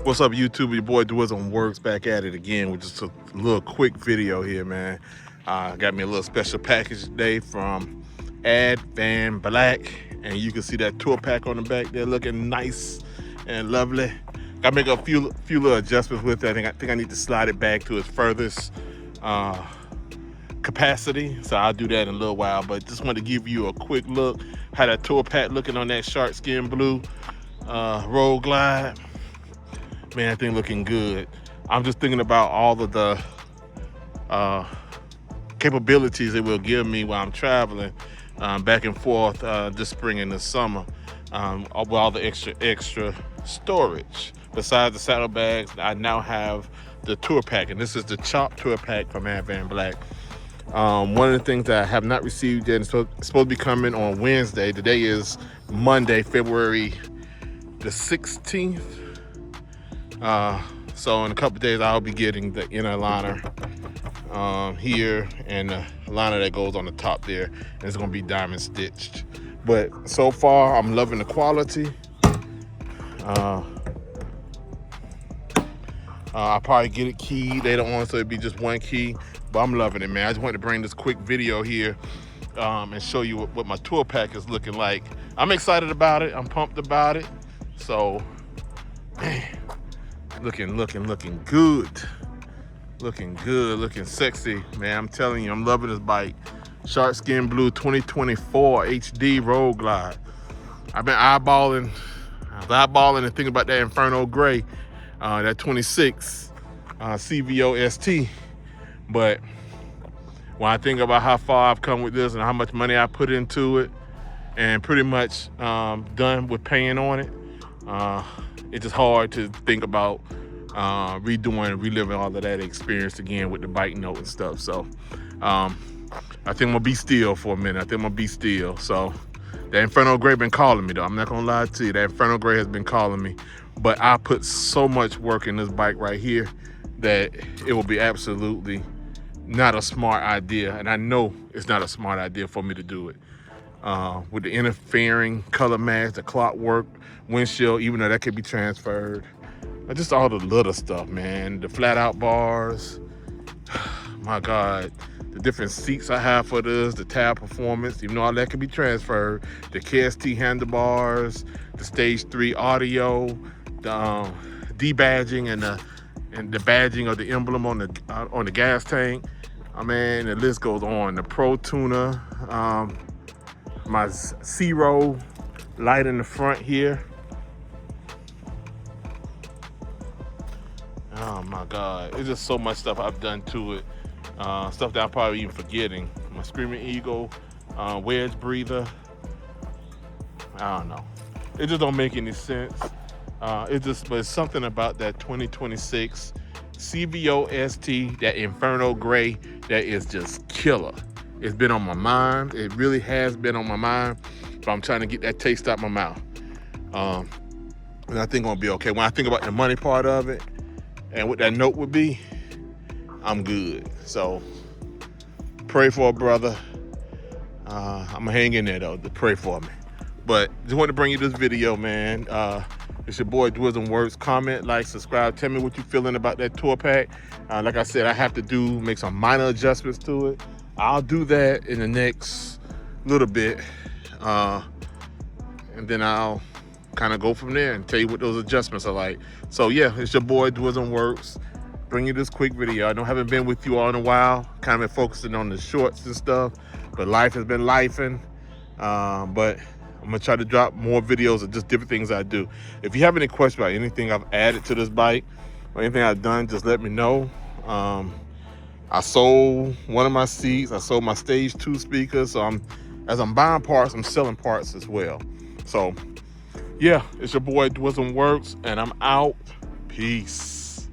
What's up, YouTube? Your boy Dwizzle Works back at it again with just a little quick video here, man. Got me a little special package today from Advanblack, and you can see that tour pack on the back there looking nice and lovely. Got to make a few little adjustments with it. I think I need to slide it back to its furthest capacity, so I'll do that in a little while. But just wanted to give you a quick look how that tour pack looking on that Sharkskin Blue Roadglide. Man, that thing looking good. I'm just thinking about all of the capabilities it will give me while I'm traveling back and forth this spring and this summer, with all the extra storage. Besides the saddlebags, I now have the tour pack, and this is the Chop tour pack from Advanblack. One of the things that I have not received yet, it's supposed to be coming on Wednesday. Today is Monday, February the 16th. So in a couple days I'll be getting the inner liner here, and the liner that goes on the top there, and it's gonna be diamond stitched. But so far I'm loving the quality. I'll probably get it keyed later on, so it'll be just one key, but I'm loving it, man. I just wanted to bring this quick video here and show you what my tour pack is looking like. I'm excited about it. I'm pumped about it. So, man, looking good. Looking good, looking sexy, man. I'm telling you, I'm loving this bike. Sharkskin Blue 2024 HD Roadglide. I've been eyeballing and thinking about that Inferno Gray, that 26 CVO ST. But when I think about how far I've come with this and how much money I put into it, and pretty much done with paying on it, it's just hard to think about redoing and reliving all of that experience again with the bike note and stuff. So I think I'm gonna be still for a minute. I think I'm gonna be still. So that Inferno Gray been calling me though. I'm not gonna lie to you, that Inferno Gray has been calling me. But I put so much work in this bike right here that it will be absolutely not a smart idea, and I know it's not a smart idea for me to do it. With the interfering color match, the clockwork, windshield, even though that could be transferred. Just all the little stuff, man. The flat out bars, my God. The different seats I have for this, the tab performance, even though all that can be transferred. The KST handlebars, the stage 3 audio, the debadging and the badging of the emblem on the gas tank. I mean, the list goes on. The Pro Tuner, my zero light in the front here. Oh my God, it's just so much stuff I've done to it. Stuff that I'm probably even forgetting. My Screaming Eagle, wedge breather. I don't know. It just don't make any sense. But it's something about that 2026 CVO ST, that Inferno Gray, that is just killer. It's been on my mind. It really has been on my mind. But I'm trying to get that taste out my mouth. And I think I'm gonna be okay. When I think about the money part of it and what that note would be, I'm good. So pray for a brother. I'm gonna hang in there though, to pray for me. But just wanted to bring you this video, man. It's your boy Dwizzin Works. Comment, like, subscribe. Tell me what you're feeling about that tour pack. Like I said, I have to make some minor adjustments to it. I'll do that in the next little bit. And then I'll kind of go from there and tell you what those adjustments are like. So yeah, it's your boy Dwizzin Works. Bring you this quick video. I know I haven't been with you all in a while. Kind of been focusing on the shorts and stuff, but life has been lifing. But I'm gonna try to drop more videos of just different things I do. If you have any questions about anything I've added to this bike or anything I've done, just let me know. I sold one of my seats. I sold my stage 2 speakers. So as I'm buying parts, I'm selling parts as well. So yeah, it's your boy Dwizzin Works, and I'm out. Peace.